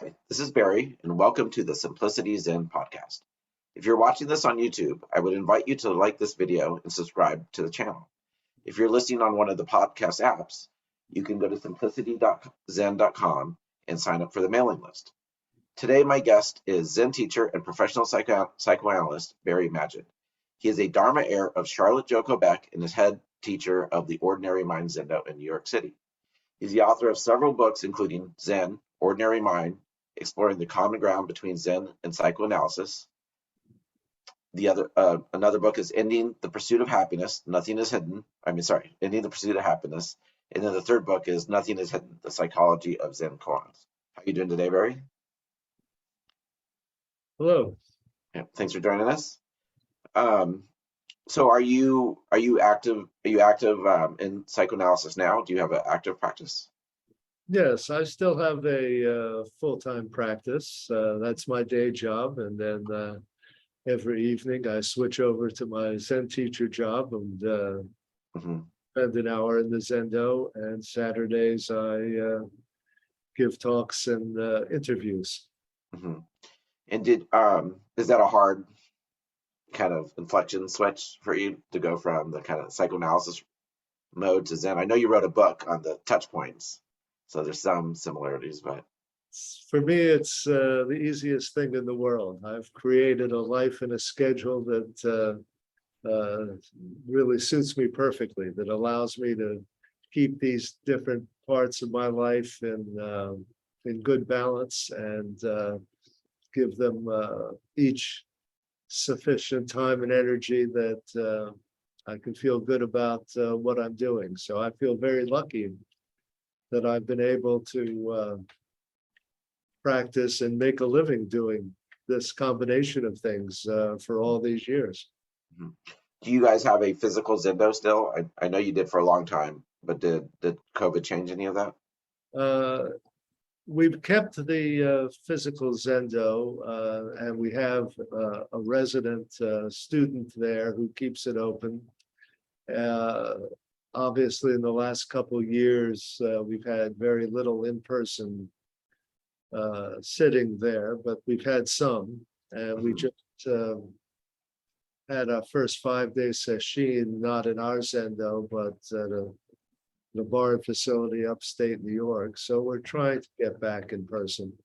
Hi, this is Barry, and welcome to the Simplicity Zen podcast. If you're watching this on YouTube, I would invite you to like this video and subscribe to the channel. If you're listening on one of the podcast apps, you can go to simplicity.zen.com and sign up for the mailing list. Today, my guest is Zen teacher and professional psychoanalyst Barry Magid. He is a Dharma heir of Charlotte Joko Beck and is head teacher of the Ordinary Mind Zendo in New York City. He's the author of several books, including Zen, Ordinary Mind, Exploring the Common Ground Between Zen and Psychoanalysis. Another book is Ending the Pursuit of Happiness, Nothing is Hidden. Ending the Pursuit of Happiness. And then the third book is Nothing is Hidden, The Psychology of Zen Koans. How are you doing today, Barry? Hello. Yeah, thanks for joining us. So are you active in psychoanalysis now? Do you have an active practice? Yes, I still have a full-time practice. That's my day job. And then every evening I switch over to my Zen teacher job and spend an hour in the Zendo. And Saturdays I give talks and interviews. And is that a hard kind of inflection switch for you to go from the kind of psychoanalysis mode to Zen? I know you wrote a book on the touch points, so there's some similarities, but for me, it's the easiest thing in the world. I've created a life and a schedule that really suits me perfectly, that allows me to keep these different parts of my life in good balance and give them each sufficient time and energy that I can feel good about what I'm doing. So I feel very lucky that I've been able to practice and make a living doing this combination of things for all these years. Do you guys have a physical Zendo still? I know you did for a long time, but did COVID change any of that? We've kept the physical Zendo, and we have a resident student there who keeps it open. Obviously, in the last couple of years, we've had very little in-person sitting there, but we've had some. And we just had our first 5-day session, not in our Zendo, but at the bar facility upstate New York. So we're trying to get back in person.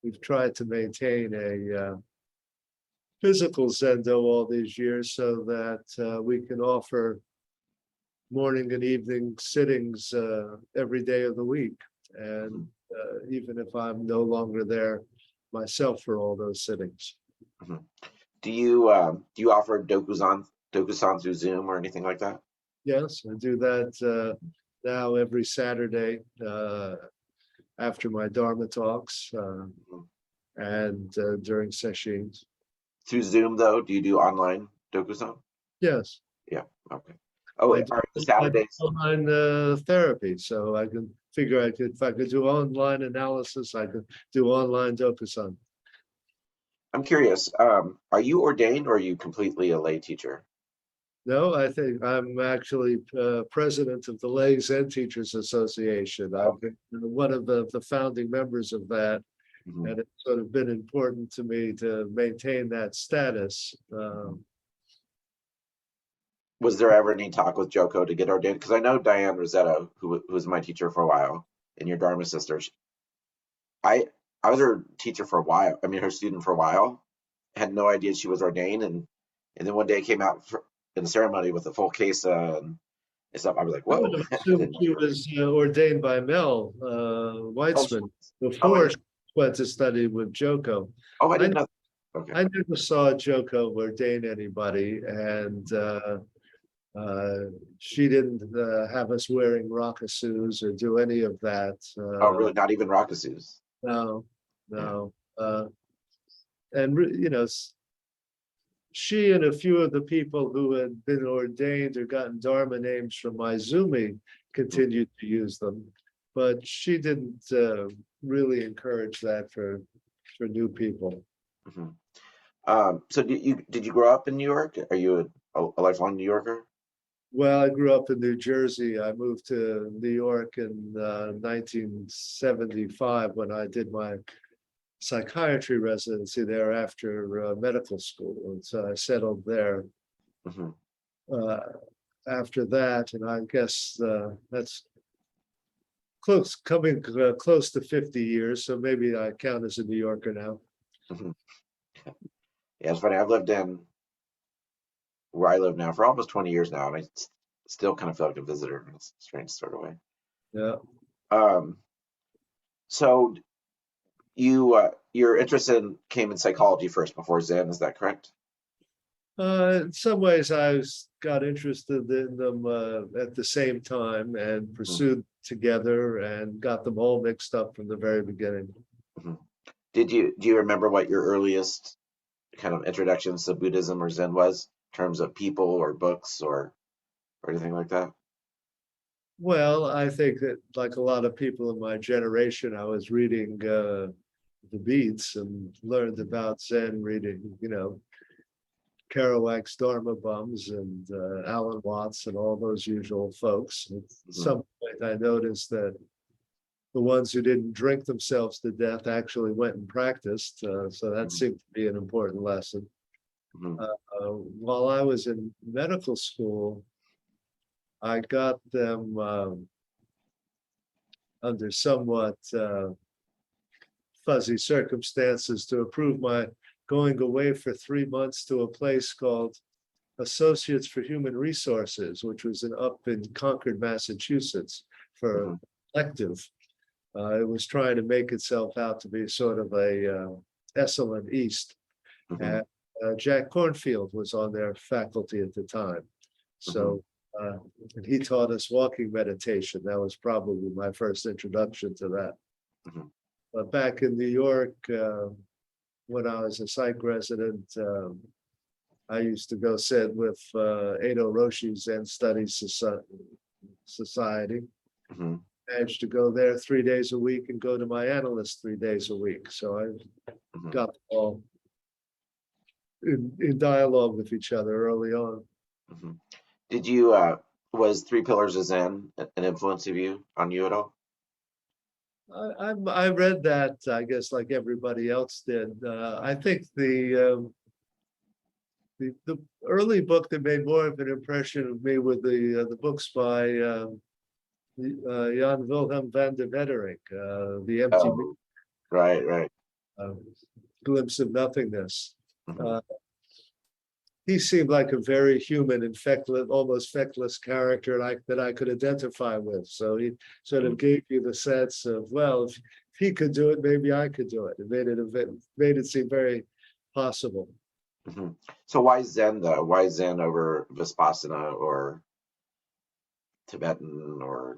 We've tried to maintain a physical Zendo all these years so that we can offer morning and evening sittings every day of the week. And even if I'm no longer there myself for all those sittings. Do you offer dokusan through Zoom or anything like that? Yes, I do that now every Saturday after my Dharma talks and during sessions. Through Zoom, though, do you do online dokusan? Yes. Yeah. Okay. Oh, are the Saturdays online therapy? So I can figure if I could do online analysis, I could do online dokusan. I'm curious. Are you ordained or are you completely a lay teacher? No, I think I'm actually president of the Lay Zen Teachers Association. I've been one of the founding members of that, and it's sort of been important to me to maintain that status. Was there ever any talk with Joko to get ordained? Because I know Diane Rossetto, who was my teacher for a while, and your Dharma sister. I was her teacher for a while. I mean, her student for a while. Had no idea she was ordained, and then one day came out in the ceremony with a full case and stuff. I was like, whoa. She was ordained by Mel Weitzman before she went to study with Joko. Oh, I didn't know. Okay. I never saw Joko ordain anybody, and she didn't have us wearing rakasus or do any of that. Oh, really? Not even rakasus? No. And she and a few of the people who had been ordained or gotten Dharma names from Maizumi continued to use them, but she didn't really encourage that for new people. So did you grow up in New York? Are you a lifelong New Yorker? Well, I grew up in New Jersey. I moved to New York in 1975 when I did my psychiatry residency there after medical school. And so I settled there Hmm. after that. And I guess that's close to 50 years. So maybe I count as a New Yorker now. Hmm. Yeah, it's funny. I've lived in where I live now for almost 20 years now, and I still kind of feel like a visitor in a strange sort of way. Yeah. Um, so your interest came in psychology first before Zen, is that correct? In some ways, got interested in them at the same time and pursued together and got them all mixed up from the very beginning. Mm-hmm. Do you remember what your earliest kind of introductions to Buddhism or Zen was, in terms of people or books or anything like that? Well, I think that like a lot of people in my generation, I was reading the Beats and learned about Zen reading, Kerouac's Dharma Bums and Alan Watts and all those usual folks. At some point, I noticed that the ones who didn't drink themselves to death actually went and practiced. So that seemed to be an important lesson. Mm-hmm. While I was in medical school, I got them under somewhat fuzzy circumstances to approve my going away for 3 months to a place called Associates for Human Resources, which was up in Concord, Massachusetts, for elective. It was trying to make itself out to be sort of a Esalen East. Mm-hmm. And Jack Kornfield was on their faculty at the time. So and he taught us walking meditation. That was probably my first introduction to that. Mm-hmm. But back in New York, when I was a psych resident, I used to go sit with Edo Roshi's Zen Studies Society. Mm-hmm. Managed to go there 3 days a week and go to my analyst 3 days a week. So I got them all in dialogue with each other early on. Mm-hmm. Did you was Three Pillars of Zen an influence of you on you at all? I read that, I guess, like everybody else did. I think the early book that made more of an impression of me were the books by Jan Wilhelm van der Wetering, The Empty Right. Glimpse of Nothingness. Mm-hmm. He seemed like a very human and feckless, almost feckless character that I could identify with. So he sort of gave you the sense of, well, if he could do it, maybe I could do it. It made it seem very possible. Mm-hmm. So why Zen though? Why Zen over Vipassana or Tibetan or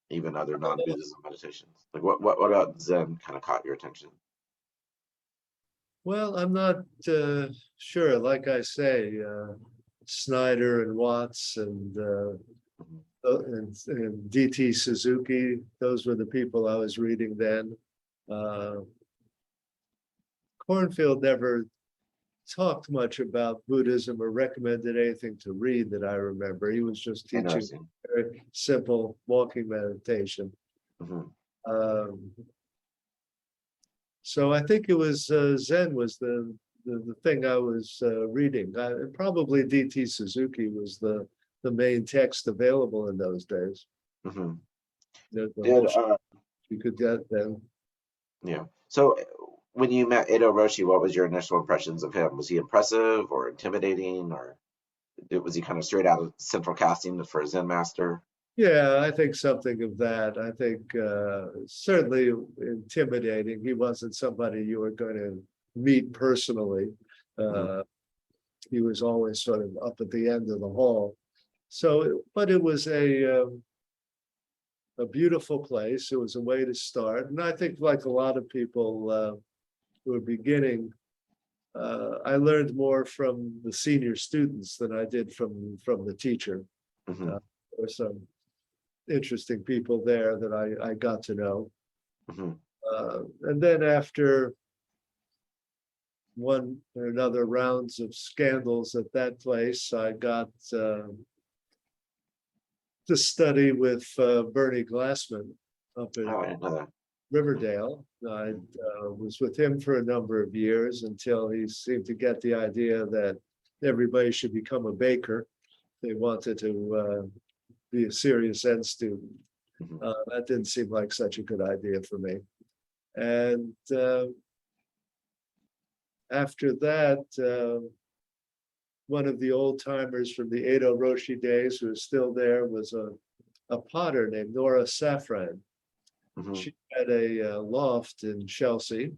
even other non-Buddhism meditations? Like what about Zen kind of caught your attention? Well, I'm not sure. Like I say, Snyder and Watts and D.T. Suzuki, those were the people I was reading then. Kornfield never talked much about Buddhism or recommended anything to read that I remember. He was just teaching very simple walking meditation. Mm-hmm. So I think it was Zen was the thing I was reading. Probably D.T. Suzuki was the main text available in those days. Mm-hmm. You could get then. Yeah. So when you met Edo Roshi, what was your initial impressions of him? Was he impressive or intimidating, or was he kind of straight out of central casting for a Zen master? Yeah, I think something of that. I think certainly intimidating. He wasn't somebody you were going to meet personally. He was always sort of up at the end of the hall. So, but it was a beautiful place. It was a way to start. And I think like a lot of people who are beginning, I learned more from the senior students than I did from the teacher. There were some interesting people there that I got to know. And then after one or another rounds of scandals at that place, I got to study with Bernie Glassman up in Oh, I didn't know that. Riverdale. I was with him for a number of years until he seemed to get the idea that everybody should become a baker. They wanted to be a serious Zen student. Mhm. That didn't seem like such a good idea for me. And after that, one of the old timers from the Edo Roshi days who is still there was a potter named Nora Safran. Mhm. She had a loft in Chelsea,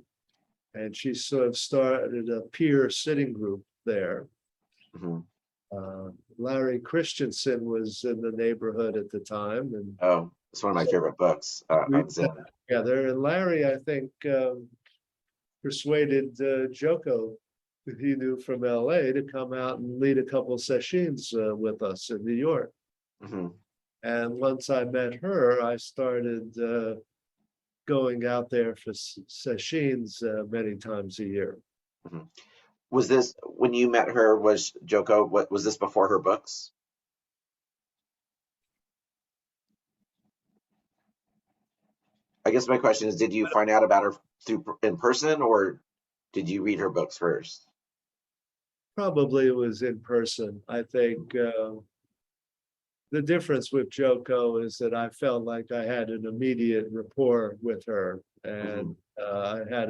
and she sort of started a peer sitting group there. Mhm. Larry Christensen was in the neighborhood at the time, and Oh, it's one of my so favorite books we on Zen. got together. And Larry, I think, persuaded Joko, who he knew from LA, to come out and lead a couple of sessions with us in New York. Mhm. And once I met her, I started going out there for sessions many times a year. Mhm. Was this when you met her? Was Joko? What was this before her books? I guess my question is, did you find out about her through in person, or did you read her books first? Probably it was in person. I think the difference with Joko is that I felt like I had an immediate rapport with her, and Mhm. I had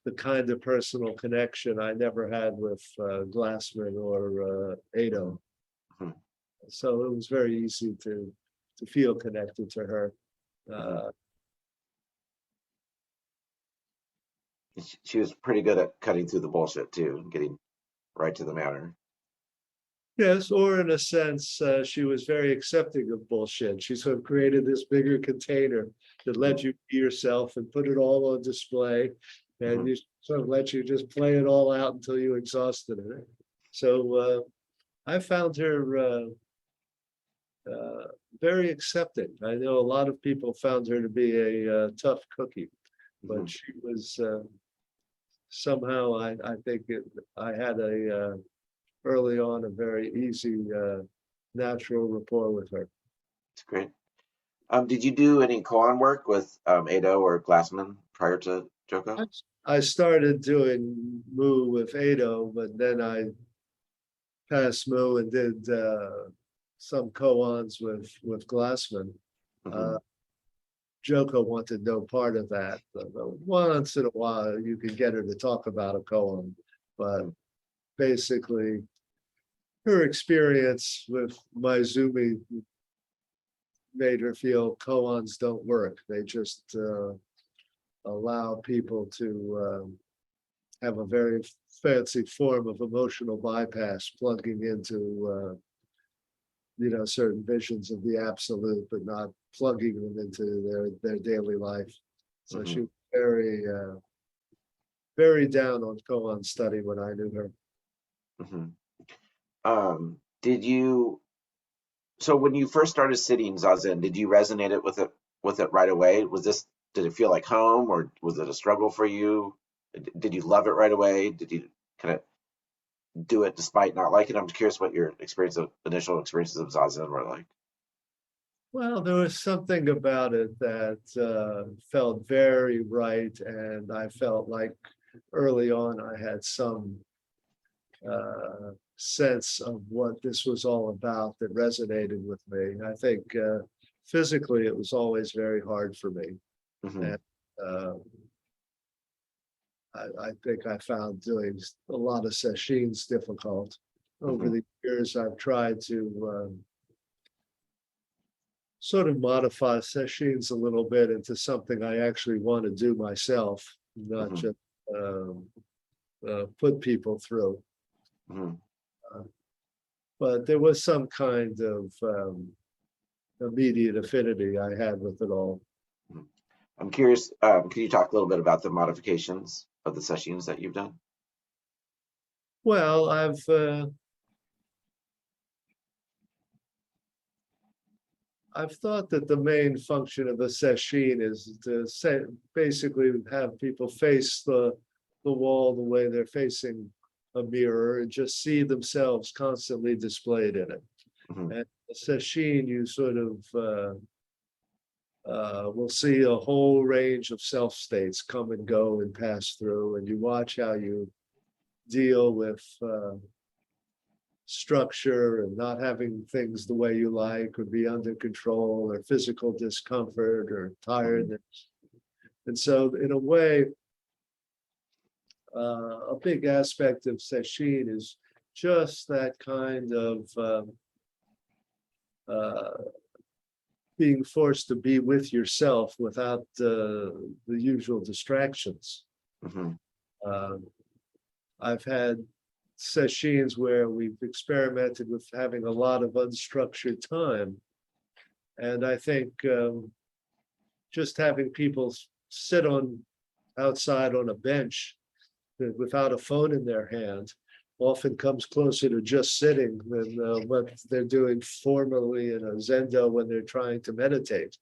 the kind of personal connection I never had with Glassman or Ado. Mhm. So it was very easy to feel connected to her. Mhm. Uh, She was pretty good at cutting through the bullshit too, and getting right to the matter. Yes, or in a sense, she was very accepting of bullshit. She sort of created this bigger container that Mhm. let you be yourself and put it all on display, and Mhm. you sort of let you just play it all out until you exhausted it. So I found her very accepting. I know a lot of people found her to be a tough cookie, but Mhm. she was somehow, I think I had early on a very easy, natural rapport with her. It's great. Did you do any koan work with Ado or Glassman prior to I, Joko? I started doing Mu with Ado, but then I passed Mu and did some koans with Glassman. Mhm. Uh, Joko wanted no part of that. But once in a while, you can get her to talk about a koan, but Mhm. basically, her experience with Maizumi made her feel koans don't work. They just allow people to have a very fancy form of emotional bypass, plugging into certain visions of the absolute, but not plugging them into their daily life. So she Mhm. was very down on koan study when I knew her. Mhm. Did you? So when you first started sitting Zazen, did you resonate it with it right away? Did it feel like home, or was it a struggle for you? Did you love it right away? Did you kind of do it despite not liking it? I'm curious what your initial experiences of Zazen were like. Well, there was something about it that felt very right, and I felt like early on I had some sense of what this was all about that resonated with me. I think physically it was always very hard for me, Hmm. and uh, I think I found doing a lot of sessions difficult. Over Hmm. the years, I've tried to sort of modify sessions a little bit into something I actually want to do myself, not Hmm. just um, put people through. Hmm. Uh, but there was some kind of immediate affinity I had with it all. I'm curious, can you talk a little bit about the modifications of the sessions that you've done? Well, I've thought that the main function of a session is to basically have people face the wall the way they're facing a mirror and just see themselves constantly displayed in it. Hmm. And sesshin, you sort of will see a whole range of self states come and go and pass through, and you watch how you deal with structure and not having things the way you like, or be under control, or physical discomfort or tiredness. And so in a way, a big aspect of sesshin is just that kind of being forced to be with yourself without the usual distractions. I've had sessions where we've experimented with having a lot of unstructured time. And I think just having people sit outside on a bench without a phone in their hand often comes closer to just sitting than what they're doing formally in a Zendo when they're trying to meditate.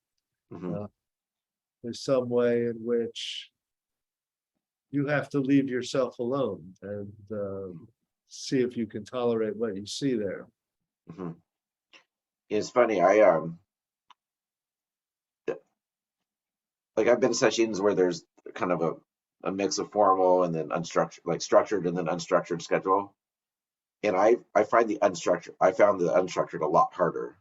There's some way in which you have to leave yourself alone and see if you can tolerate what you see there. It's funny, I've been in sessions where there's kind of a mix of formal and then unstructured, like structured and then unstructured schedule. And I found the unstructured a lot harder,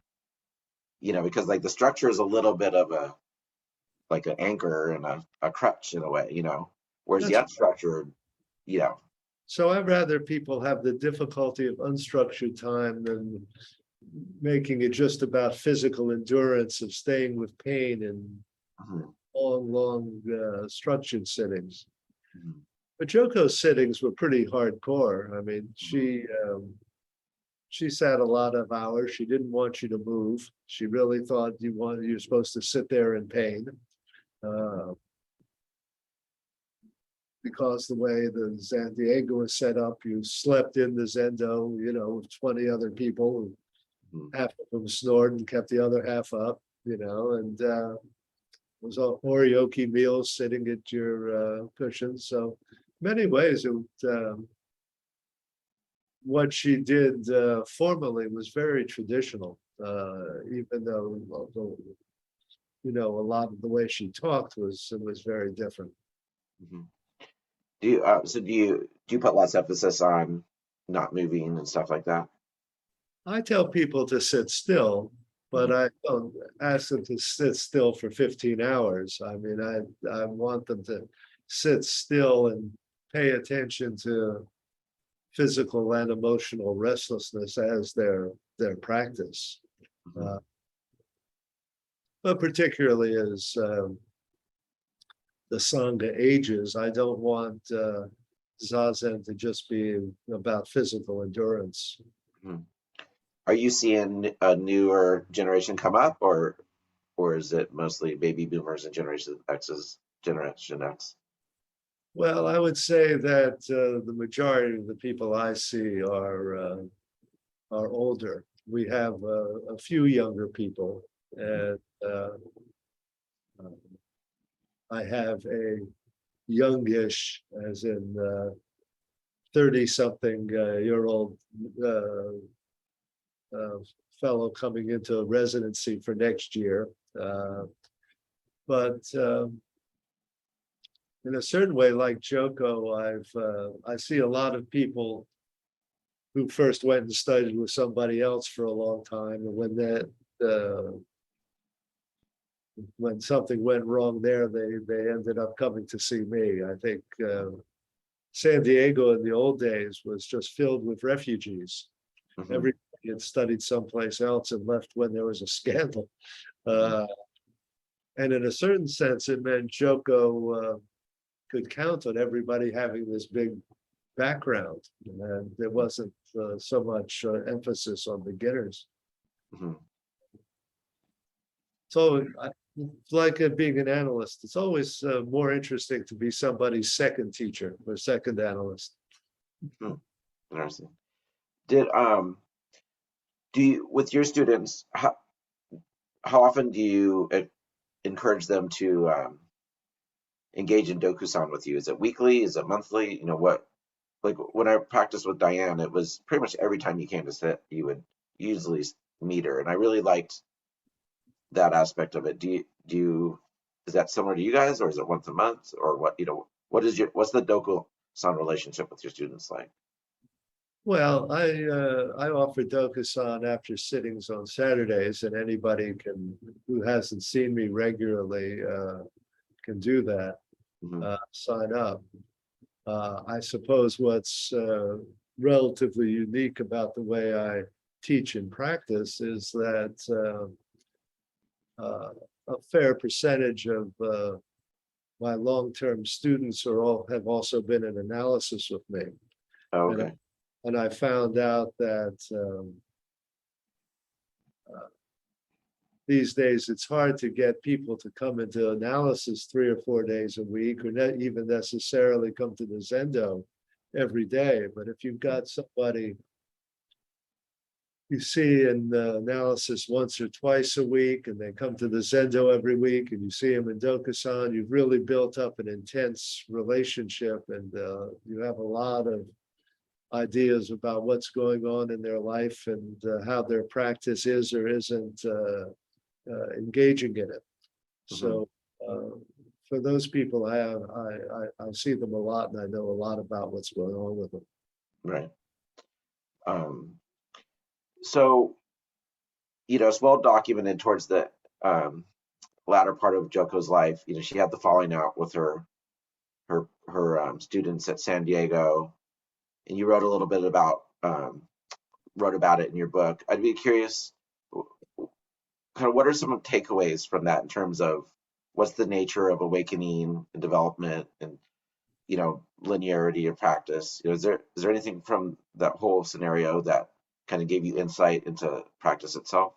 because like the structure is a little bit of like an anchor and a crutch in a way, whereas the unstructured, So I'd rather people have the difficulty of unstructured time than making it just about physical endurance of staying with pain and long structured sittings. But Joko's sittings were pretty hardcore. I mean, she sat a lot of hours. She didn't want you to move. She really thought you're supposed to sit there in pain. Because the way the San Diego is set up, you slept in the Zendo, with 20 other people. Half of them snored and kept the other half up, and it was a oryoki meal sitting at your cushion. So many ways, what she did formally was very traditional, even though, a lot of the way she talked was very different. Do you put lots of emphasis on not moving and stuff like that? I tell people to sit still, but I don't ask them to sit still for 15 hours. I mean, I want them to sit still and pay attention to physical and emotional restlessness as their practice. But particularly as the Sangha ages, I don't want Zazen to just be about physical endurance. Are you seeing a newer generation come up, or is it mostly baby boomers and Generation X? Well, I would say that the majority of the people I see are older. We have a few younger people, and I have a youngish, as in 30-something-year-old fellow coming into residency for next year. But in a certain way, like Joko, I see a lot of people who first went and studied with somebody else for a long time, and when something went wrong there, they ended up coming to see me. I think San Diego in the old days was just filled with refugees. Everybody had studied someplace else and left when there was a scandal. And in a certain sense, it meant Joko could count on everybody having this big background, and there wasn't so much emphasis on beginners. So, like being an analyst, it's always more interesting to be somebody's second teacher or second analyst. Interesting. Do you, with your students, how often do you encourage them to engage in Dokusan with you? Is it weekly? Is it monthly? Like when I practiced with Diane, it was pretty much every time you came to sit, you would usually meter, and I really liked that aspect of it. Is that similar to you guys, or is it once a month, or what? What's the Doku-san relationship with your students like? Well, I offer Dokusan after sittings on Saturdays, and anybody who hasn't seen me regularly can do that. Sign up. I suppose what's relatively unique about the way I teach and practice is that a fair percentage of my long-term students have also been in analysis with me. Oh, okay. And I found out that these days it's hard to get people to come into analysis 3 or 4 days a week, or not even necessarily come to the Zendo every day. But if you've got somebody you see in the analysis once or twice a week, and they come to the Zendo every week, and you see them in Dokusan, you've really built up an intense relationship, and you have a lot of ideas about what's going on in their life and how their practice is or isn't engaging in it. So for those people, I see them a lot, and I know a lot about what's going on with them. Right. So, it's well documented towards the latter part of Joko's life. She had the falling out with her students at San Diego, and you wrote a little bit about it in your book. I'd be curious, kind of what are some takeaways from that in terms of what's the nature of awakening and development and linearity of practice? Is there anything from that whole scenario that kind of gave you insight into practice itself?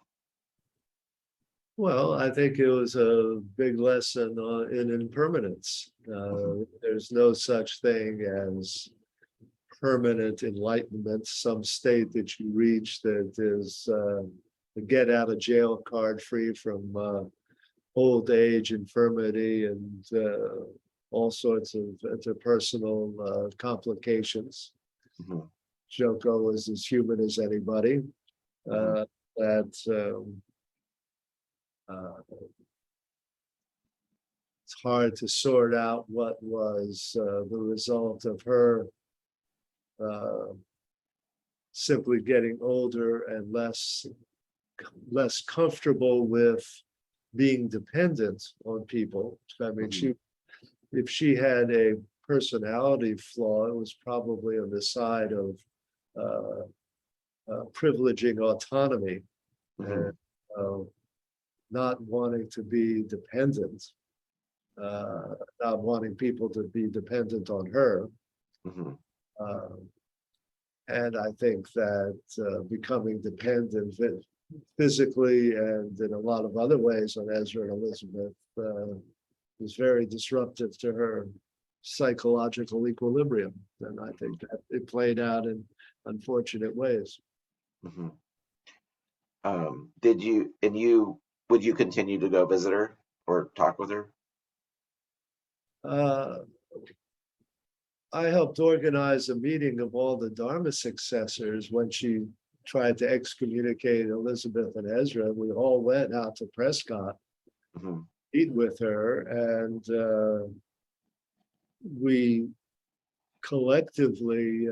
Well, I think it was a big lesson in impermanence. There's no such thing as permanent enlightenment, some state that you reach that is a get out of jail card, free from old age, infirmity, and all sorts of interpersonal complications. Joko is as human as anybody. It's hard to sort out what was the result of her simply getting older and less comfortable with being dependent on people. I mean, if she had a personality flaw, it was probably on the side of privileging autonomy and not wanting to be dependent, not wanting people to be dependent on her. And I think that becoming dependent physically and in a lot of other ways on Ezra and Elizabeth was very disruptive to her psychological equilibrium. And I think that it played out in unfortunate ways. Would you continue to go visit her or talk with her? I helped organize a meeting of all the Dharma successors when she tried to excommunicate Elizabeth and Ezra. We all went out to Prescott, meet with her, and we collectively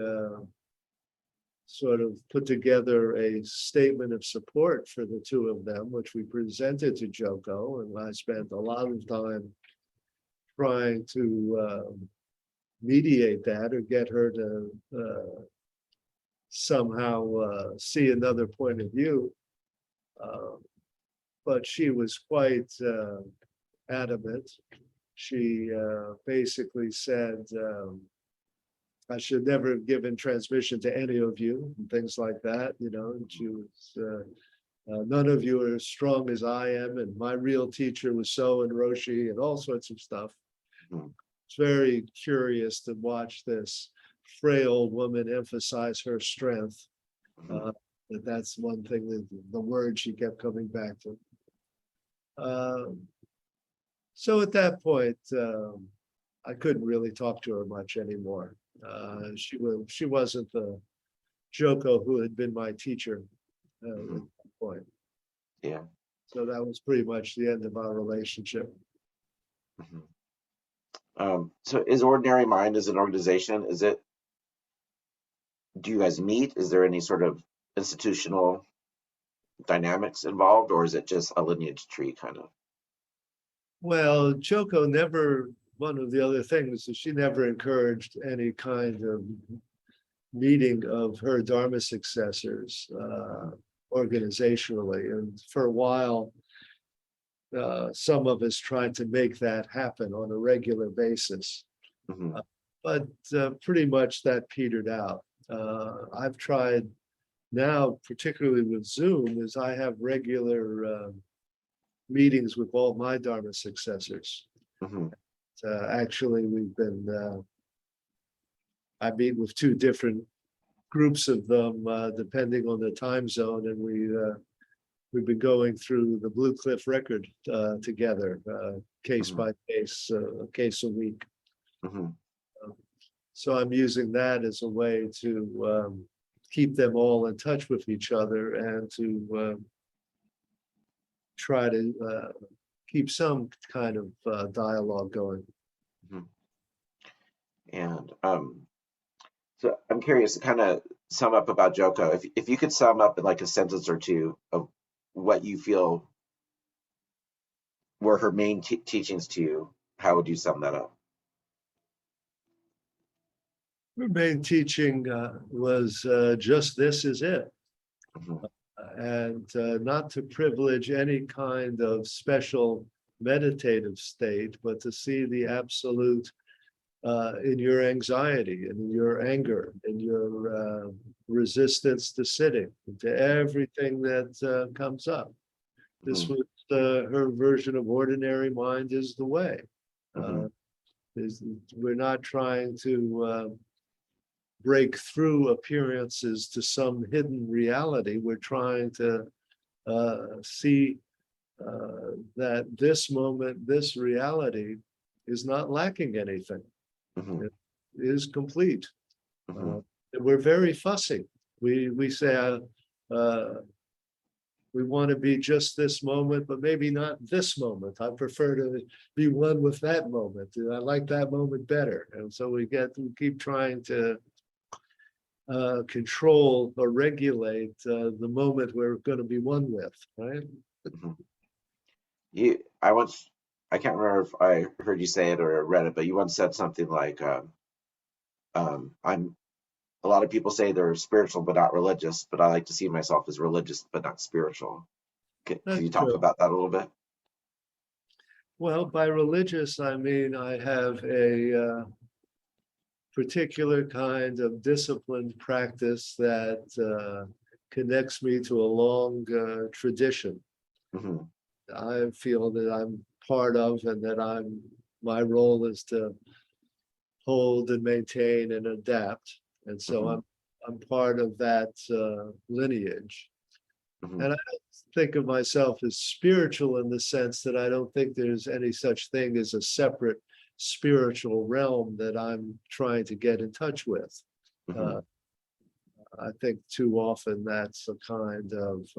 sort of put together a statement of support for the two of them, which we presented to Joko, and I spent a lot of time trying to mediate that or get her to somehow see another point of view. But she was quite adamant. She basically said, I should never have given transmission to any of you, and things like that. And she was, none of you are as strong as I am, and my real teacher was so and Roshi, and all sorts of stuff. It's very curious to watch this frail woman emphasize her strength. That's one thing, that the word she kept coming back to. So at that point, I couldn't really talk to her much anymore. She wasn't the Joko who had been my teacher point. Yeah. So that was pretty much the end of our relationship. So is Ordinary Mind as an organization, do you guys meet? Is there any sort of institutional dynamics involved, or is it just a lineage tree kind of? Well, Joko never, one of the other things is she never encouraged any kind of meeting of her Dharma successors organizationally. And for a while, some of us tried to make that happen on a regular basis. But pretty much that petered out. I've tried now, particularly with Zoom, is I have regular meetings with all my Dharma successors. Actually, I meet with two different groups of them, depending on the time zone, and we've been going through the Blue Cliff record together, case by case, a case a week. So I'm using that as a way to keep them all in touch with each other and to try to keep some kind of dialogue going. And so I'm curious to kind of sum up about Joko. If you could sum up in like a sentence or two of what you feel were her main teachings to you, how would you sum that up? Her main teaching was just this is it. And not to privilege any kind of special meditative state, but to see the absolute in your anxiety, in your anger, in your resistance to sitting, to everything that comes up. This was her version of ordinary mind is the way. We're not trying to break through appearances to some hidden reality. We're trying to see that this moment, this reality is not lacking anything. It is complete. We're very fussy. We say we want to be just this moment, but maybe not this moment. I prefer to be one with that moment. I like that moment better. And so we keep trying to control or regulate the moment we're going to be one with, right? I can't remember if I heard you say it or read it, but you once said something like, a lot of people say they're spiritual but not religious, but I like to see myself as religious but not spiritual. Can you talk about that a little bit? Well, by religious, I mean I have a particular kind of disciplined practice that connects me to a long tradition. I feel that I'm part of, and that my role is to hold and maintain and adapt. And so I'm part of that lineage. And I don't think of myself as spiritual in the sense that I don't think there's any such thing as a separate spiritual realm that I'm trying to get in touch with. I think too often that's a kind of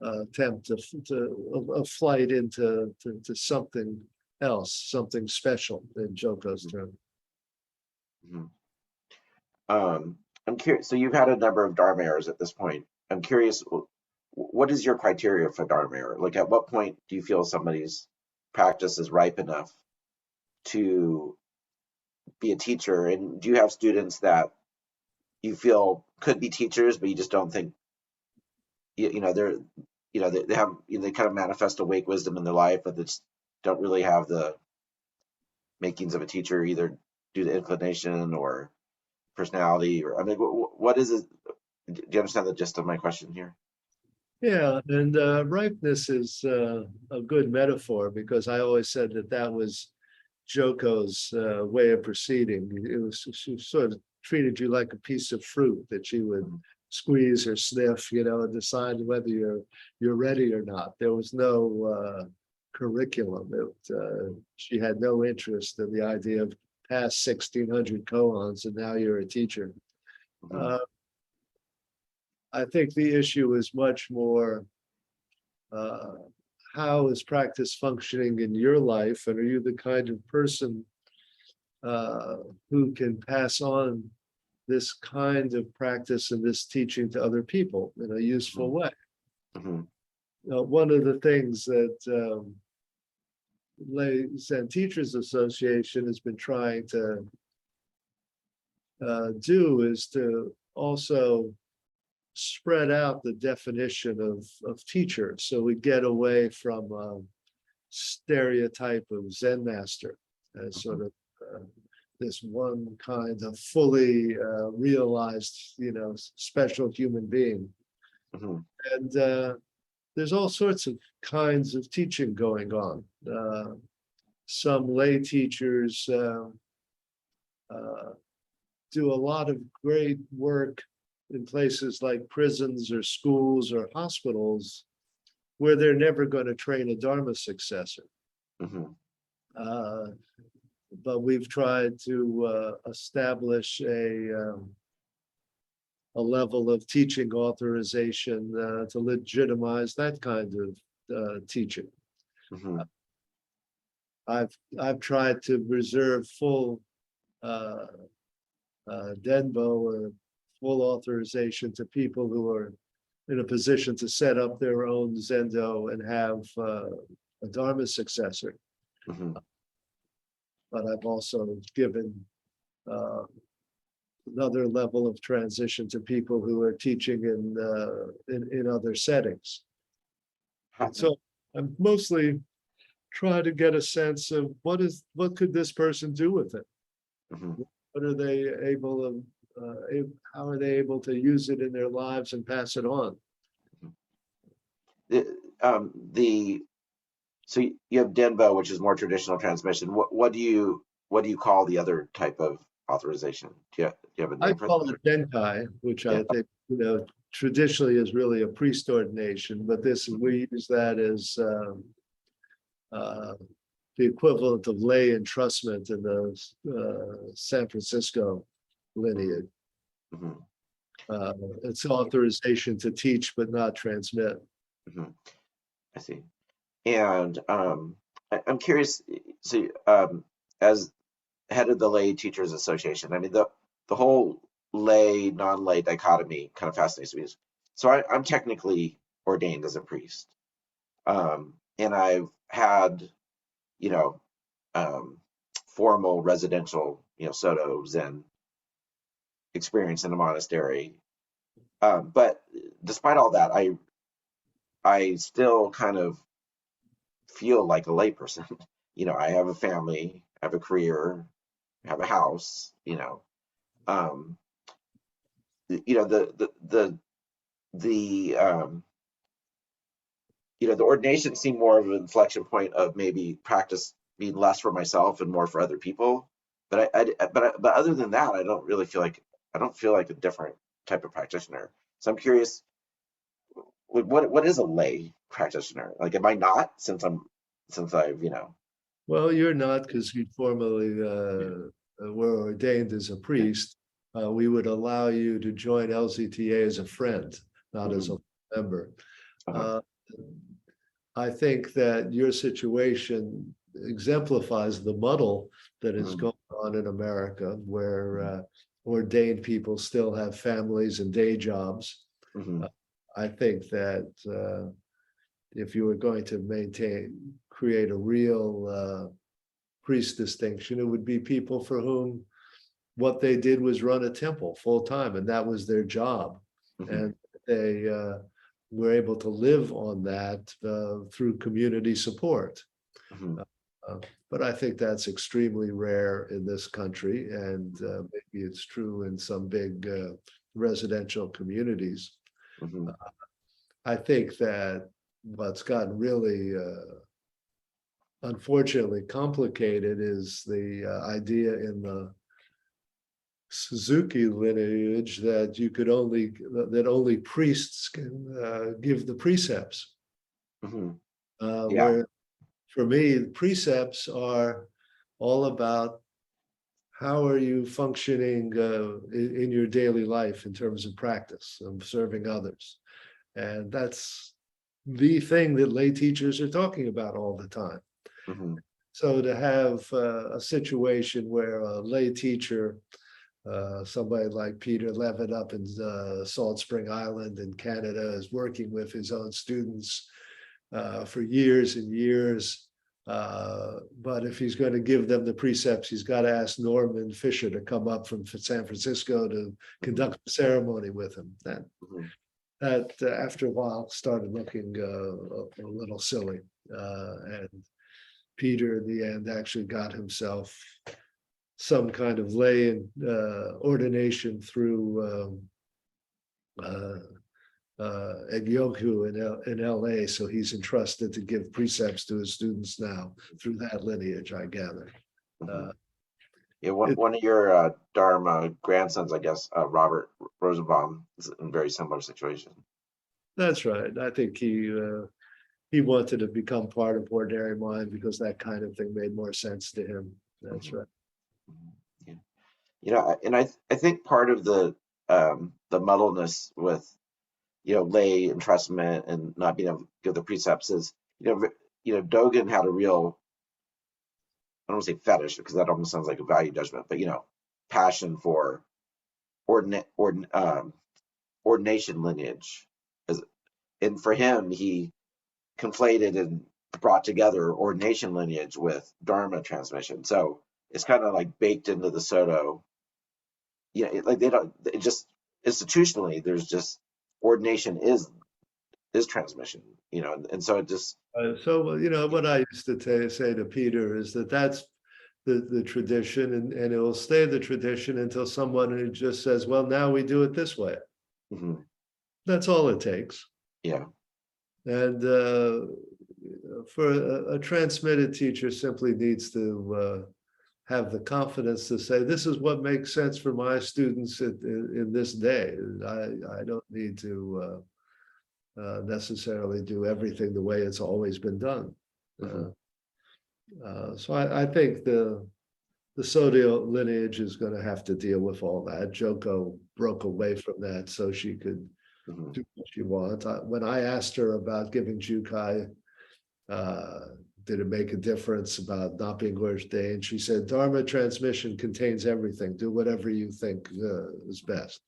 attempt a flight into something else, something special in Joko's term. I'm curious. So you've had a number of Dharma heirs at this point. I'm curious, what is your criteria for Dharma heir? Like, at what point do you feel somebody's practice is ripe enough to be a teacher? And do you have students that you feel could be teachers, but you just don't think, they kind of manifest awake wisdom in their life, but they just don't really have the makings of a teacher, either due to inclination or personality, or what is it? Do you understand the gist of my question here? Yeah, and ripeness is a good metaphor, because I always said that was Joko's way of proceeding. She sort of treated you like a piece of fruit that she would squeeze or sniff, and decide whether you're ready or not. There was no curriculum. She had no interest in the idea of past 1,600 koans and now you're a teacher. I think the issue is much more, how is practice functioning in your life, and are you the kind of person who can pass on this kind of practice and this teaching to other people in a useful way? Mhm. One of the things that Lay Zen Teachers Association has been trying to do is to also spread out the definition of teacher. So we get away from stereotype of Zen master as sort of this one kind of fully realized, special human being. Mhm. And there's all sorts of kinds of teaching going on. Some lay teachers do a lot of great work in places like prisons or schools or hospitals where they're never going to train a Dharma successor. Mhm. But we've tried to establish a level of teaching authorization to legitimize that kind of teaching. Mhm. I've tried to reserve full denbo or full authorization to people who are in a position to set up their own Zendo and have a Dharma successor. Mhm. But I've also given another level of transition to people who are teaching in other settings. And so I'm mostly trying to get a sense of what could this person do with it? Mhm. What are they able to, how are they able to use it in their lives and pass it on? So you have Denbo, which is more traditional transmission. What do you call the other type of authorization? Do you have a I name for call that? it Denkai, which Yeah. I think, traditionally is really a priest ordination, but we use that as the equivalent of lay entrustment in the San Francisco lineage. Mhm. It's authorization to teach but not transmit. Mhm. I see. And I'm curious. So as head of the Lay Teachers Association, I mean the whole lay non-lay dichotomy kind of fascinates me. So I'm technically ordained as a priest, and I've had you know um, formal residential Soto Zen experience in a monastery. But despite all that, I still kind of feel like a layperson. I have a family, I have a career, I have a house. Um, the the ordination seemed more of an inflection point of maybe practice being less for myself and more for other people. But other than that, I don't feel like a different type of practitioner. So I'm curious, what is a lay practitioner? Like, am I not since I've Well, you're not, because you formally were ordained as a priest. We would allow you to join LZTA as a friend, not as Mhm. a member. Uh-huh. Uh, I think that your situation exemplifies the muddle that is Mhm. going on in America, where Mhm. ordained people still have families and day jobs. Mhm. I think that if you were going to create a real priest distinction, it would be people for whom what they did was run a temple full time, and that was their job. Mhm. And they were able to live on that through community support. Mhm. Uh, but I think that's extremely rare in this country, and maybe it's true in some big residential communities. Mhm. I think that what's gotten really unfortunately complicated is the idea in the Suzuki lineage that only priests can give the precepts. Mhm. Yeah. Where for me, the precepts are all about how are you functioning in your daily life in terms of practice of serving others? And that's the thing that lay teachers are talking about all the time. Mm-hmm. So to have a situation where a lay teacher, somebody like Peter Levitt up in Salt Spring Island in Canada, is working with his own students for years and years. But if he's going to give them the precepts, he's got to ask Norman Fisher to come up from San Francisco to conduct the ceremony with him. That after a while started looking a little silly. And Peter, in the end, actually got himself some kind of lay ordination through at Yoku in LA. So he's entrusted to give precepts to his students now through that lineage, I gather. Yeah, one of your Dharma grandsons, I guess, Robert Rosenbaum, is in a very similar situation. That's right. I think he wanted to become part of Ordinary Mind because that kind of thing made more sense to him. That's right. Yeah. You know, and I think part of the muddleness with, you know, lay entrustment and not being able to give the precepts is, you know, Dogen had a real, I don't want to say fetish because that almost sounds like a value judgment, but, you know, passion for ordination lineage. And for him, he conflated and brought together ordination lineage with Dharma transmission. So it's kind of like baked into the Soto. You know, like they don't, it just institutionally, there's just ordination is transmission, you know, and so it just. So, you know, what I used to say to Peter is that that's the tradition, and it will stay the tradition until someone who just says, well, now we do it this way. That's all it takes. Yeah. And for a transmitted teacher simply needs to have the confidence to say, this is what makes sense for my students in this day. I don't need to necessarily do everything the way it's always been done. So I think the Soto lineage is going to have to deal with all that. Joko broke away from that so she could do what she wants. When I asked her about giving Jukai, did it make a difference about not being ordained? She said, Dharma transmission contains everything. Do whatever you think is best.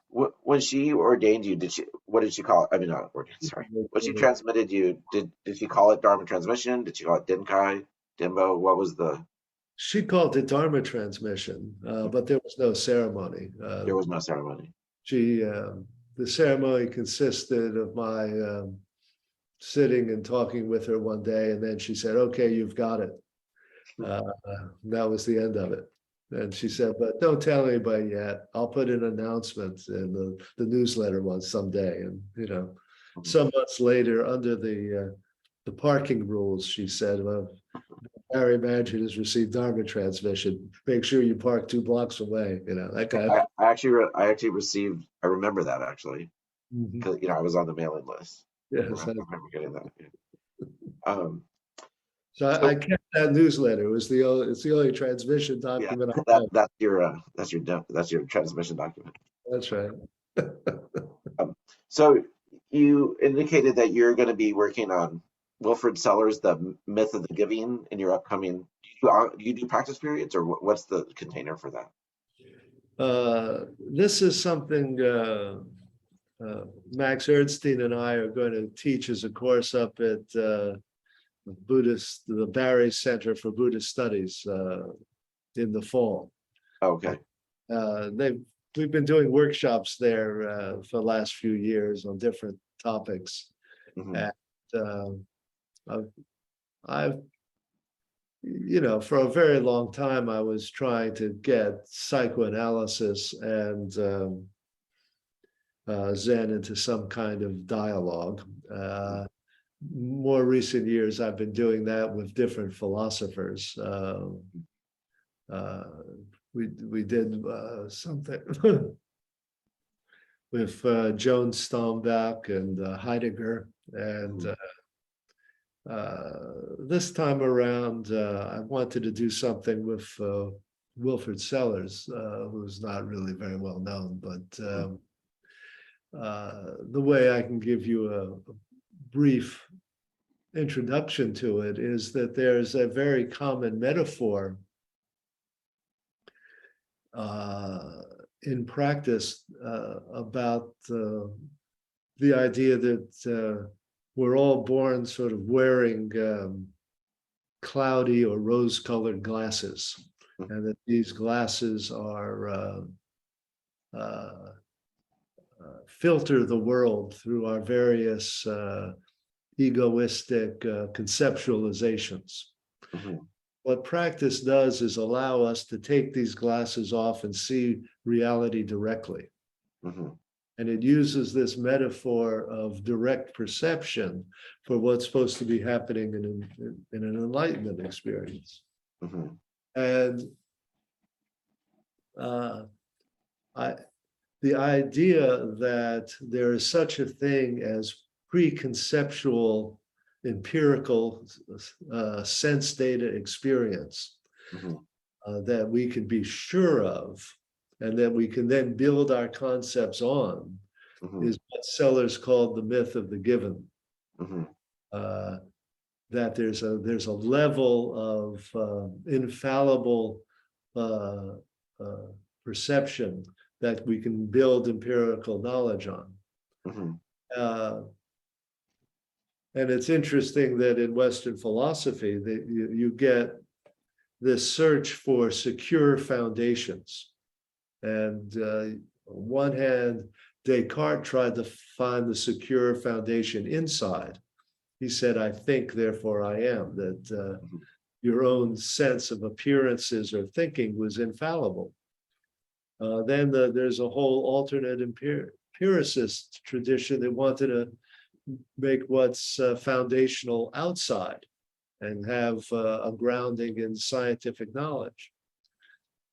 When she ordained you, what did she call it? I mean, not ordained, sorry. When she transmitted you, did she call it Dharma transmission? Did she call it Denkai, Dembo? What was the? She called it Dharma transmission, but there was no ceremony. There was no ceremony. The ceremony consisted of my sitting and talking with her one day, and then she said, okay, you've got it. That was the end of it. And she said, but don't tell anybody yet. I'll put an announcement in the newsletter someday. And, you know, some months later, under the parking rules, she said, well, Barry Magid has received Dharma transmission. Make sure you park 2 blocks away. You know, that kind of. I actually received. I remember that actually, because you know I was on the mailing list. Yes, I remember getting that. Yeah. So I kept that newsletter. It's the only transmission document. Yeah, that's your transmission document. That's right. So you indicated that you're going to be working on Wilfrid Sellers' The Myth of the Giving in your upcoming. Do you do practice periods, or what's the container for that? This is something Max Ernstein and I are going to teach as a course up at the Barry Center for Buddhist Studies in the fall. Okay. We've been doing workshops there for the last few years on different topics. And I've, you know, for a very long time, I was trying to get psychoanalysis and Zen into some kind of dialogue. More recent years, I've been doing that with different philosophers. We did something with Joan Stombeck and Heidegger, and this time around, I wanted to do something with Wilfrid Sellars, who's not really very well known, but the way I can give you a brief introduction to it is that there's a very common metaphor in practice about the idea that we're all born sort of wearing cloudy or rose-colored glasses, and that these glasses are filter the world through our various egoistic conceptualizations. What practice does is allow us to take these glasses off and see reality directly. And it uses this metaphor of direct perception for what's supposed to be happening in an enlightenment experience. And the idea that there is such a thing as preconceptual empirical sense data experience that we can be sure of, and that we can then build our concepts on, is what Sellars called the myth of the given. That there's a level of infallible perception that we can build empirical knowledge on. And it's interesting that in Western philosophy, that you get this search for secure foundations. And on one hand, Descartes tried to find the secure foundation inside. He said, I think, therefore I am, that your own sense of appearances or thinking was infallible. Then there's a whole alternate empiricist tradition that wanted to make what's foundational outside and have a grounding in scientific knowledge.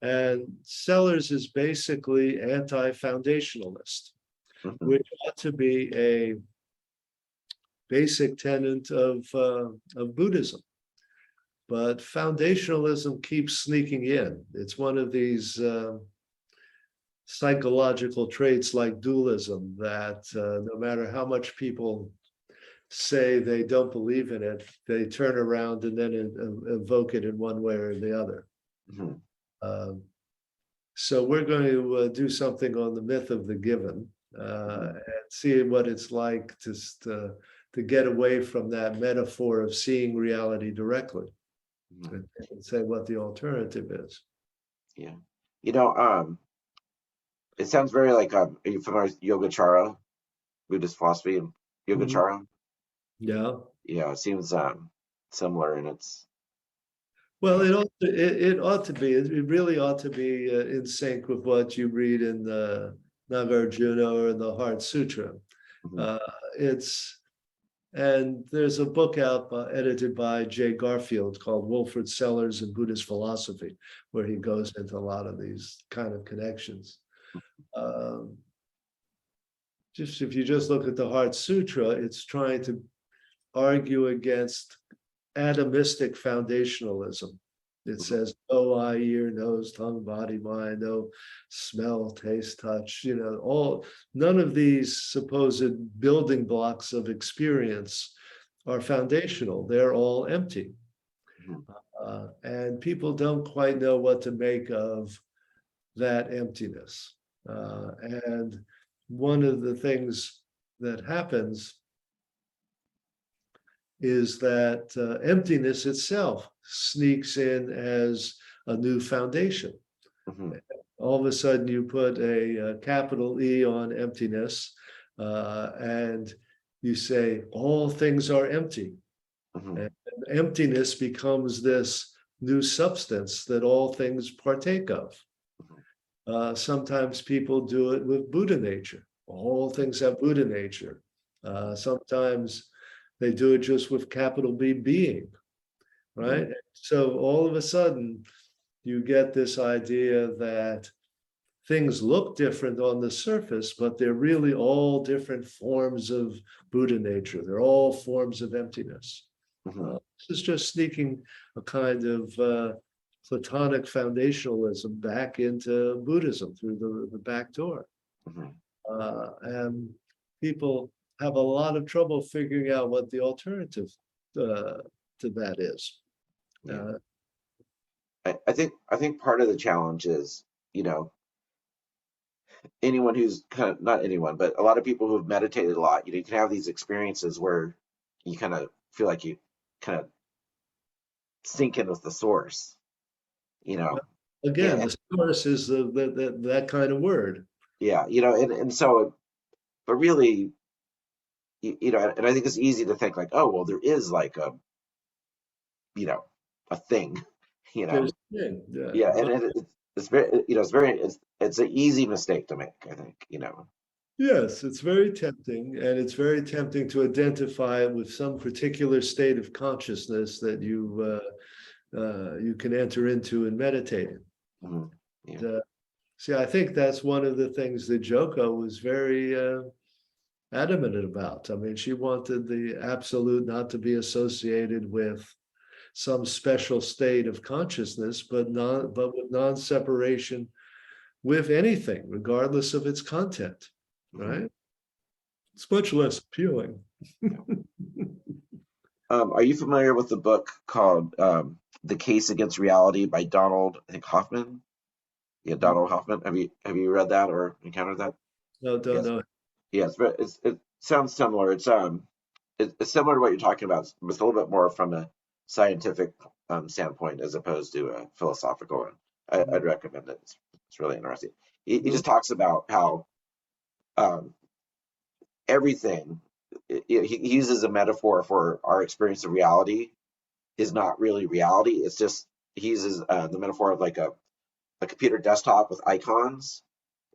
And Sellars is basically anti-foundationalist, which ought to be a basic tenet of Buddhism. But foundationalism keeps sneaking in. It's one of these psychological traits like dualism that no matter how much people say they don't believe in it, they turn around and then evoke it in one way or the other. So we're going to do something on the myth of the given and see what it's like to get away from that metaphor of seeing reality directly and say what the alternative is. Yeah. You know, it sounds very like, are you familiar with Yogacara, Buddhist philosophy and Yogacara? Yeah. Yeah, it seems similar in its. Well, it ought to be. It really ought to be in sync with what you read in the Nagarjuna or the Heart Sutra. And there's a book out edited by Jay Garfield called Wilfrid Sellars and Buddhist Philosophy, where he goes into a lot of these kind of connections. Just if you just look at the Heart Sutra, it's trying to argue against atomistic foundationalism. It says no eye, ear, nose, tongue, body, mind, no smell, taste, touch, none of these supposed building blocks of experience are foundational. They're all empty. And people don't quite know what to make of that emptiness. And one of the things that happens is that emptiness itself sneaks in as a new foundation. All of a sudden you put a capital E on emptiness and you say, all things are empty. And emptiness becomes this new substance that all things partake of. Sometimes people do it with Buddha nature. All things have Buddha nature. Sometimes they do it just with capital B, being, right? So all of a sudden, you get this idea that things look different on the surface, but they're really all different forms of Buddha nature. They're all forms of emptiness. This is just sneaking a kind of Platonic foundationalism back into Buddhism through the back door. And people have a lot of trouble figuring out what the alternative to that is. I think part of the challenge is, anyone who's kind of, not anyone, but a lot of people who've meditated a lot, you can have these experiences where you kind of feel like you kind of sink in with the source, Again, the source is that kind of word. Yeah, and so, but really, and I think it's easy to think like, oh, well, there is like a thing, There's a thing, yeah, and it's very, it's an easy mistake to make, I think, Yes, it's very tempting, and it's very tempting to identify it with some particular state of consciousness that you can enter into in meditating. See, I think that's one of the things that Joko was very adamant about. I mean, she wanted the absolute not to be associated with some special state of consciousness, but with non-separation with anything, regardless of its content, right? It's much less appealing. Are you familiar with the book called The Case Against Reality by Donald, I think, Hoffman? Yeah, Donald Hoffman. Have you read that or encountered that? No, don't know. Yeah, it sounds similar. It's similar to what you're talking about, but it's a little bit more from a scientific standpoint as opposed to a philosophical one. I'd recommend it. It's really interesting. He just talks about how everything, he uses a metaphor for our experience of reality is not really reality. It's just, he uses the metaphor of like a computer desktop with icons,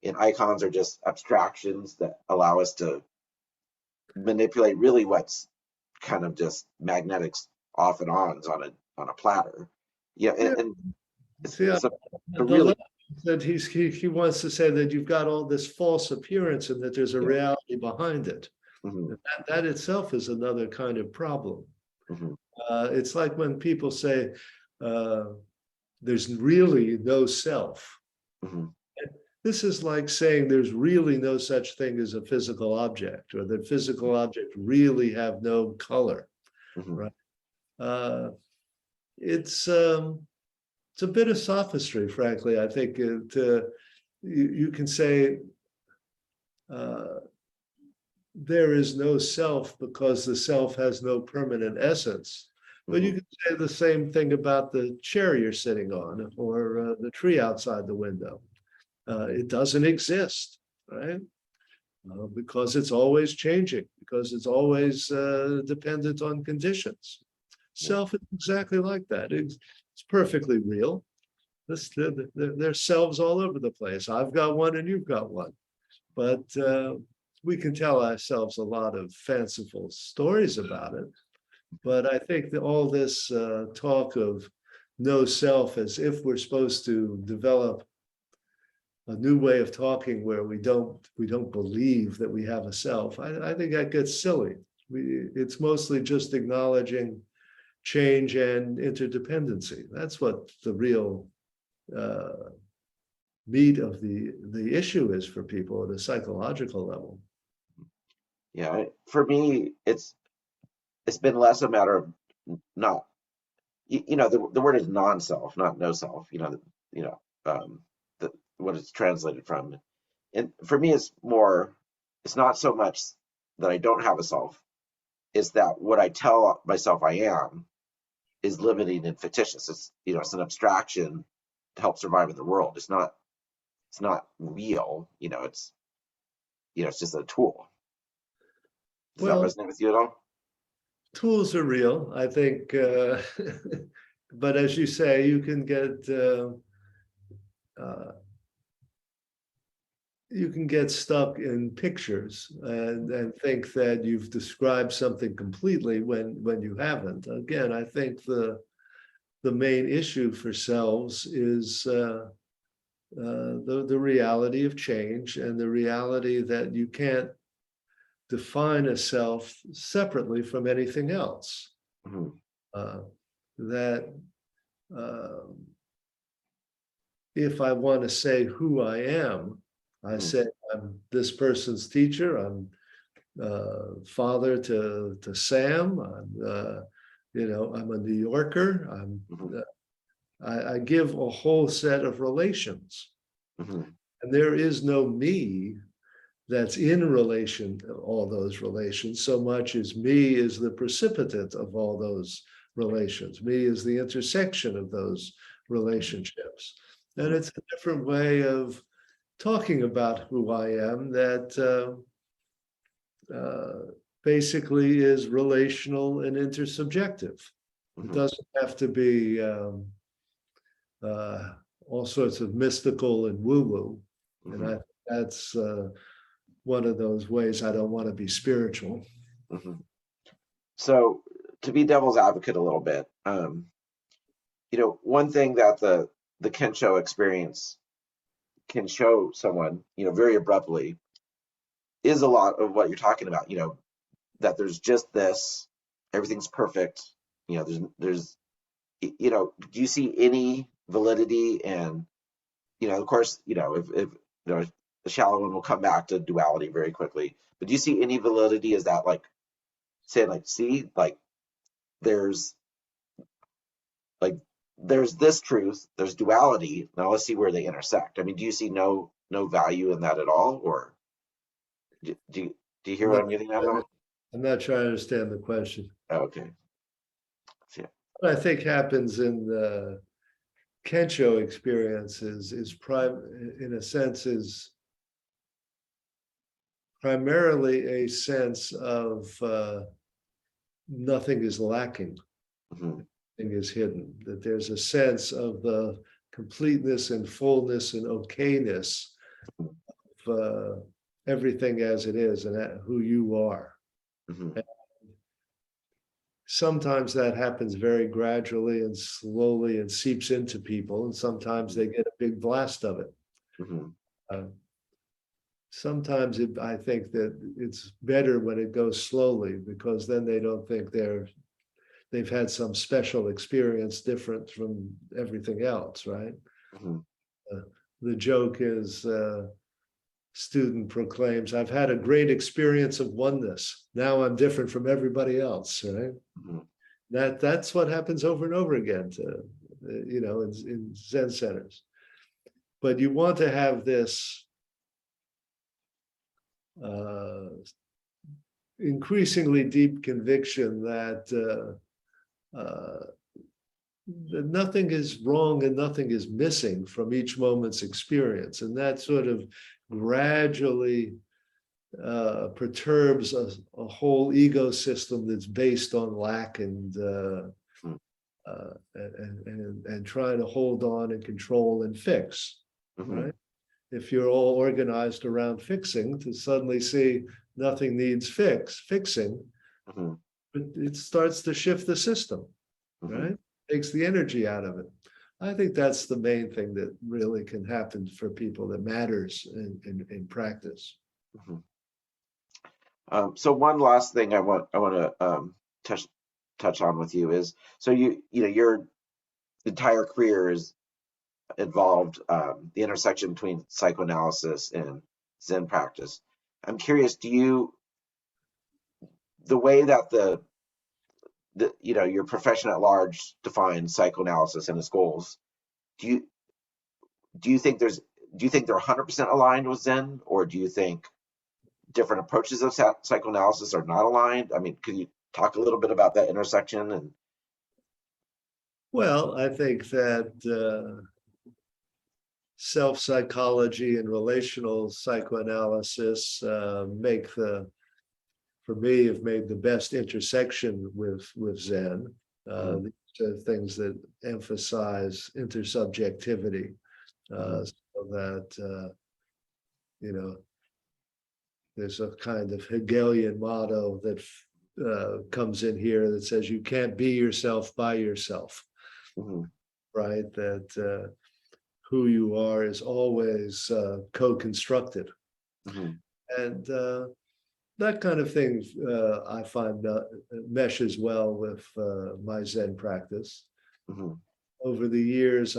and icons are just abstractions that allow us to manipulate really what's kind of just magnetics off and ons on a platter. And really, that he wants to say that you've got all this false appearance and that there's a reality behind it. That itself is another kind of problem. It's like when people say there's really no self. This is like saying there's really no such thing as a physical object, or that physical objects really have no color, right? It's a bit of sophistry, frankly. I think you can say there is no self because the self has no permanent essence. But you can say the same thing about the chair you're sitting on, or the tree outside the window. It doesn't exist, right? Because it's always changing, because it's always dependent on conditions. Self is exactly like that. It's perfectly real. There's selves all over the place. I've got one and you've got one. But we can tell ourselves a lot of fanciful stories about it. But I think that all this talk of no self, as if we're supposed to develop a new way of talking where we don't believe that we have a self, I think that gets silly. It's mostly just acknowledging change and interdependency. That's what the real meat of the issue is for people at a psychological level. Yeah, for me, it's been less a matter of not, the word is non-self, not no self. What it's translated from, and for me, it's not so much that I don't have a self. It's that what I tell myself I am is limiting and fictitious. It's an abstraction to help survive in the world. It's not real. It's just a tool. Does that resonate with you at all? Tools are real, I think, but as you say, you can get stuck in pictures and think that you've described something completely when you haven't. Again, I think the main issue for selves is the reality of change, and the reality that you can't define a self separately from anything else. That if I want to say who I am, I say I'm this person's teacher. I'm father to Sam. I'm I'm a New Yorker. I give a whole set of relations, and there is no me that's in relation to all those relations so much as me is the precipitant of all those relations. Me is the intersection of those relationships. And it's a different way of talking about who I am that basically is relational and intersubjective. It doesn't have to be all sorts of mystical and woo-woo. And that's one of those ways I don't want to be spiritual. So to be devil's advocate a little bit, one thing that the Kensho experience can show someone, very abruptly, is a lot of what you're talking about, that there's just this, everything's perfect, there's do you see any validity? And of course, if the shallow one will come back to duality very quickly, but do you see any validity? Is that there's this truth, there's duality, now let's see where they intersect? I mean, do you see no value in that at all? Or do you hear what I'm getting at? I'm not trying to understand the question. Okay. What I think happens in the Kensho experience is in a sense, is primarily a sense of nothing is lacking, nothing is hidden, that there's a sense of the completeness and fullness and okayness of everything as it is and who you are. And sometimes that happens very gradually and slowly and seeps into people, and sometimes they get a big blast of it. Sometimes I think that it's better when it goes slowly, because then they don't think they've had some special experience different from everything else, right? The joke is student proclaims, "I've had a great experience of oneness. Now I'm different from everybody else," right? That's what happens over and over again in Zen centers. But you want to have this increasingly deep conviction that nothing is wrong and nothing is missing from each moment's experience. And that sort of gradually perturbs a whole ecosystem that's based on lack and trying to hold on and control and fix, right? If you're all organized around fixing, to suddenly see nothing needs fixing, it starts to shift the system, right? Takes the energy out of it. I think that's the main thing that really can happen for people that matters in practice. So one last thing I want to touch on with you is, so your entire career is involved the intersection between psychoanalysis and Zen practice. I'm curious, the way that your profession at large defines psychoanalysis and its goals, do you think they're 100% aligned with Zen, or do you think different approaches of psychoanalysis are not aligned? I mean, could you talk a little bit about that intersection? Well, I think that self-psychology and relational psychoanalysis have made the best intersection with Zen. These are things that emphasize intersubjectivity, so that there's a kind of Hegelian motto that comes in here that says you can't be yourself by yourself, right? That who you are is always co-constructed. And that kind of thing I find meshes well with my Zen practice. Over the years,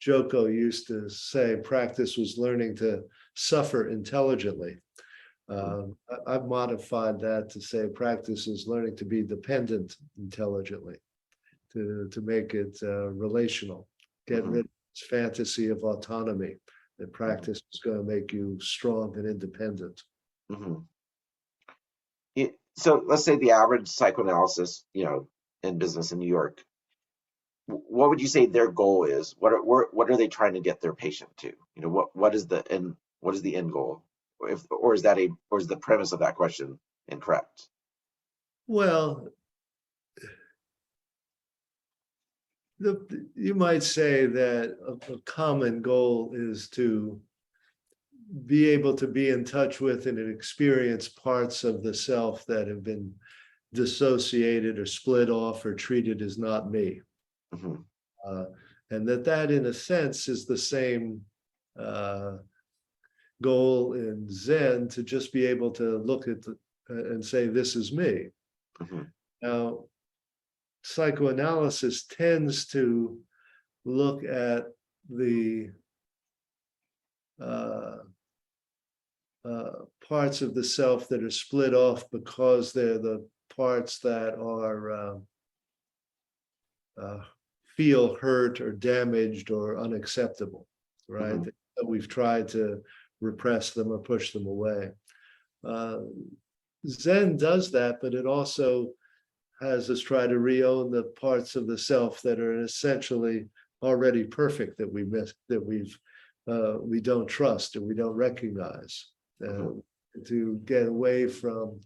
Joko used to say practice was learning to suffer intelligently. I've modified that to say practice is learning to be dependent intelligently, to make it relational, get rid of this fantasy of autonomy, that practice is going to make you strong and independent. So let's say the average psychoanalyst, in business in New York, what would you say their goal is? What are they trying to get their patient to? What is the end goal? Or is the premise of that question incorrect? Well, you might say that a common goal is to be able to be in touch with and experience parts of the self that have been dissociated or split off or treated as not me. And that in a sense is the same goal in Zen, to just be able to look at and say, this is me. Now, psychoanalysis tends to look at the parts of the self that are split off because they're the parts that are feel hurt or damaged or unacceptable, right? That we've tried to repress them or push them away. Zen does that, but it also has us try to re-own the parts of the self that are essentially already perfect, that we miss, that we don't trust or we don't recognize. To get away from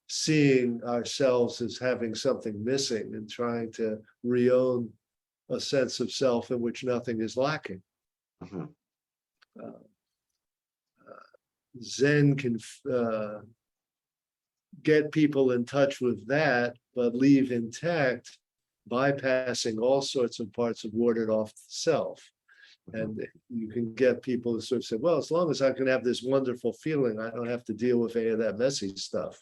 seeing ourselves as having something missing and trying to re-own a sense of self in which nothing is lacking. Zen can get people in touch with that, but leave intact, bypassing all sorts of parts of warded off self. And you can get people to sort of say, well, as long as I can have this wonderful feeling, I don't have to deal with any of that messy stuff.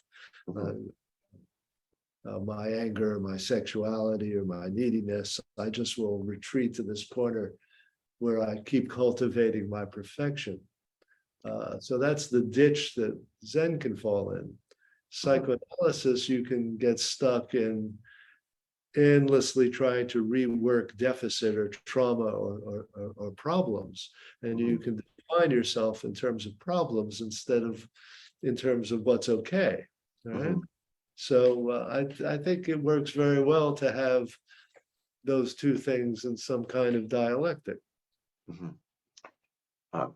My anger, my sexuality, or my neediness, I just will retreat to this corner where I keep cultivating my perfection. So that's the ditch that Zen can fall in. Psychoanalysis, you can get stuck in endlessly trying to rework deficit or trauma or problems. And you can define yourself in terms of problems instead of in terms of what's okay. Right? So I think it works very well to have those two things in some kind of dialectic.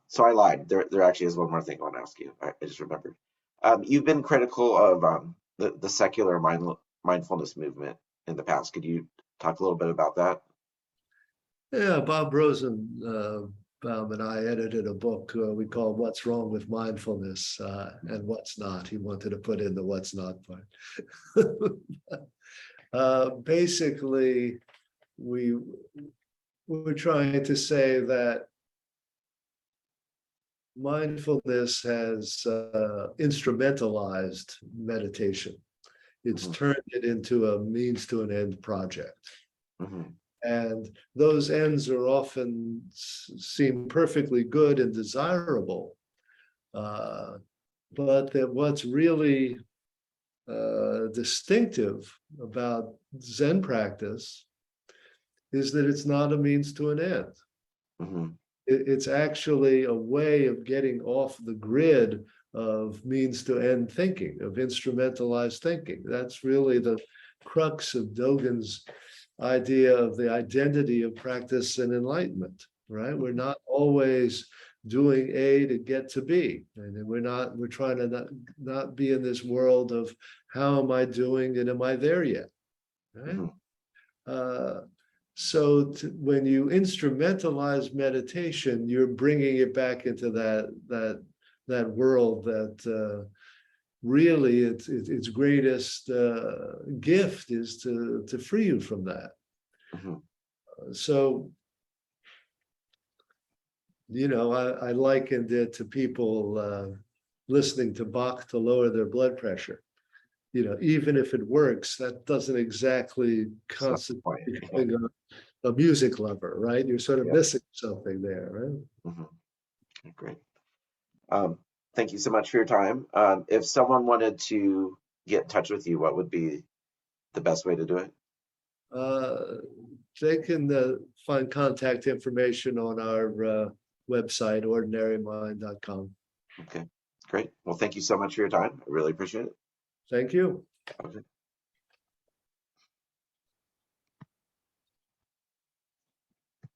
So I lied. There actually is one more thing I want to ask you. I just remembered. You've been critical of the secular mindfulness movement in the past. Could you talk a little bit about that? Yeah, Bob Rosenbaum and I edited a book we called What's Wrong with Mindfulness and What's Not. He wanted to put in the what's not part. Basically, we were trying to say that mindfulness has instrumentalized meditation. It's turned it into a means to an end project. And those ends are often seem perfectly good and desirable. But that what's really distinctive about Zen practice is that it's not a means to an end. It's actually a way of getting off the grid of means to end thinking, of instrumentalized thinking. That's really the crux of Dogen's idea of the identity of practice and enlightenment, right? We're not always doing A to get to B. And we're trying to not be in this world of how am I doing and am I there yet, right? So when you instrumentalize meditation, you're bringing it back into that world that really its greatest gift is to free you from that. So, I likened it to people listening to Bach to lower their blood pressure. Even if it works, that doesn't exactly constitute becoming a music lover, right? You're sort of Yeah. missing something there, right? Great. Thank you so much for your time. If someone wanted to get in touch with you, what would be the best way to do it? They can find contact information on our website, ordinarymind.com. Okay, great. Well, thank you so much for your time. I really appreciate it. Thank you. Okay.